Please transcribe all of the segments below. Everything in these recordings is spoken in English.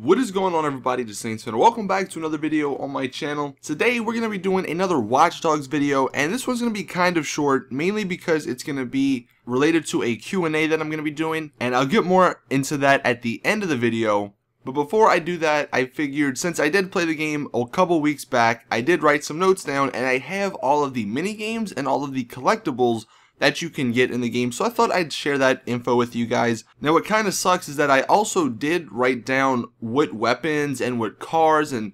What is going on, everybody? Just Saints fan. Welcome back to another video on my channel. Today we're going to be doing another Watch Dogs video, and this one's going to be kind of short, mainly because it's going to be related to a Q&A that I'm going to be doing, and I'll get more into that at the end of the video. But before I do that, I figured since I did play the game a couple weeks back, I did write some notes down, and I have all of the mini games and all of the collectibles that you can get in the game, so I thought I'd share that info with you guys. Now what kind of sucks is that I also did write down what weapons and what cars and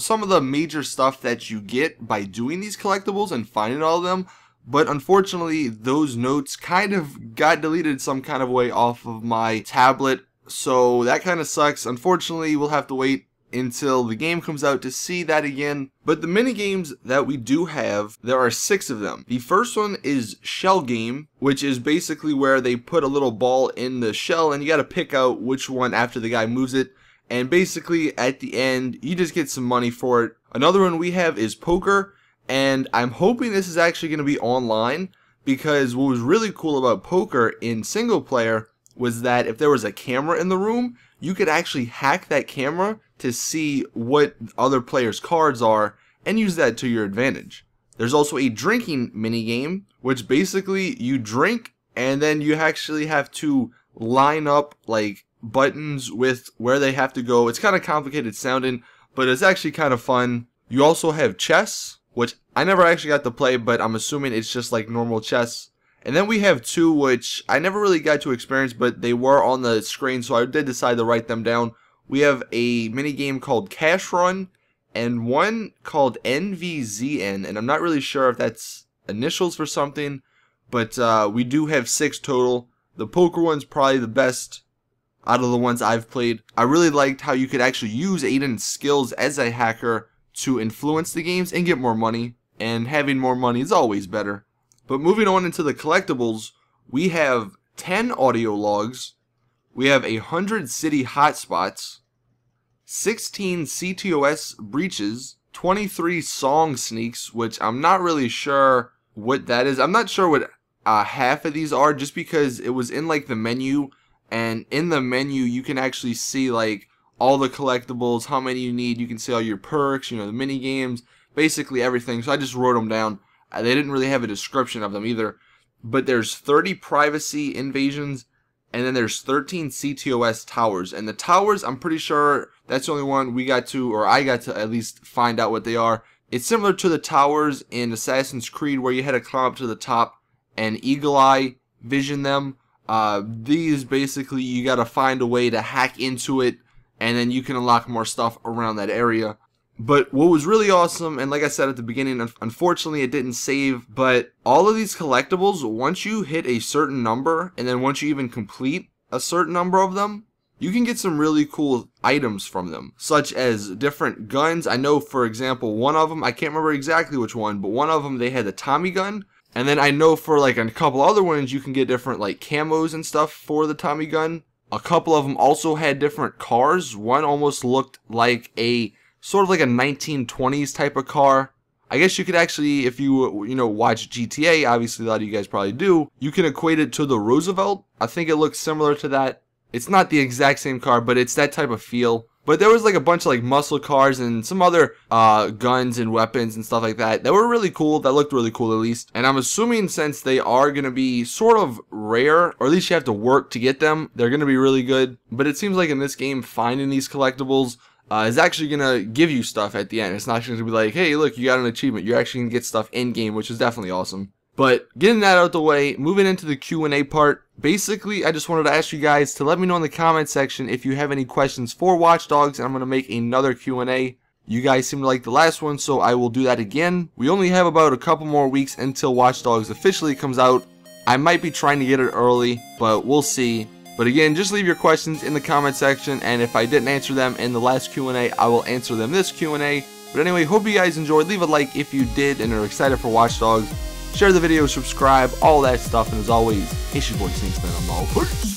some of the major stuff that you get by doing these collectibles and finding all of them, but unfortunately those notes kind of got deleted some kind of way off of my tablet, so that kind of sucks. Unfortunately, we'll have to wait until the game comes out to see that again. But the mini games that we do have, there are 6 of them. The first one is Shell Game, which is basically where they put a little ball in the shell and you got to pick out which one after the guy moves it, and basically at the end you just get some money for it. Another one we have is Poker, and I'm hoping this is actually going to be online, because what was really cool about Poker in single player was that if there was a camera in the room, you could actually hack that camera to see what other players' cards are and use that to your advantage. There's also a drinking mini game, which basically you drink and then you actually have to line up like buttons with where they have to go. It's kind of complicated sounding, but it's actually kind of fun. You also have chess, which I never actually got to play, but I'm assuming it's just like normal chess. And then we have 2 which I never really got to experience, but they were on the screen, so I did decide to write them down. We have a mini game called Cash Run and one called NVZN, and I'm not really sure if that's initials for something, but we do have 6 total. The Poker one's probably the best out of the ones I've played. I really liked how you could actually use Aiden's skills as a hacker to influence the games and get more money, and having more money is always better. But moving on into the collectibles, we have 10 audio logs, we have 100 city hotspots, 16 CTOS breaches, 23 song sneaks, which I'm not really sure what that is. I'm not sure what half of these are, just because it was in like the menu, and in the menu you can actually see like all the collectibles, how many you need, you can see all your perks, the mini games, basically everything. So I just wrote them down. They didn't really have a description of them either, but there's 30 privacy invasions, and then there's 13 CTOS towers. And the towers, I'm pretty sure that's the only one we got to, or I got to at least find out what they are. It's similar to the towers in Assassin's Creed, where you had to climb up to the top and eagle eye vision them. These basically you got to find a way to hack into it, and then you can unlock more stuff around that area. But what was really awesome, and like I said at the beginning, unfortunately it didn't save, but all of these collectibles, once you hit a certain number, and then once you even complete a certain number of them, you can get some really cool items from them, such as different guns. I know, for example, one of them, I can't remember exactly which one, but one of them they had the Tommy gun, and then I know for like a couple other ones you can get different like camos and stuff for the Tommy gun. A couple of them also had different cars. One almost looked like a sort of like a 1920s type of car. I guess you could actually, if you watch GTA, obviously a lot of you guys probably do, you can equate it to the Roosevelt. I think it looks similar to that. It's not the exact same car, but it's that type of feel. But there was like a bunch of like muscle cars and some other guns and weapons and stuff like that were really cool. That looked really cool, at least. And I'm assuming since they are going to be sort of rare, or at least you have to work to get them, they're going to be really good. But it seems like in this game, finding these collectibles is actually going to give you stuff at the end. It's not going to be like, hey, look, you got an achievement. You're actually going to get stuff in-game, which is definitely awesome. But getting that out the way, moving into the Q&A part, basically I just wanted to ask you guys to let me know in the comment section if you have any questions for Watch Dogs, and I'm going to make another Q&A. You guys seem to like the last one, so I will do that again. We only have about a couple more weeks until Watch Dogs officially comes out. I might be trying to get it early, but we'll see. But again, just leave your questions in the comment section, and if I didn't answer them in the last Q&A, I will answer them this Q&A. But anyway, hope you guys enjoyed. Leave a like if you did and are excited for Watch Dogs. Share the video, subscribe, all that stuff, and as always, it's your boy Saints, man. I'm all peace.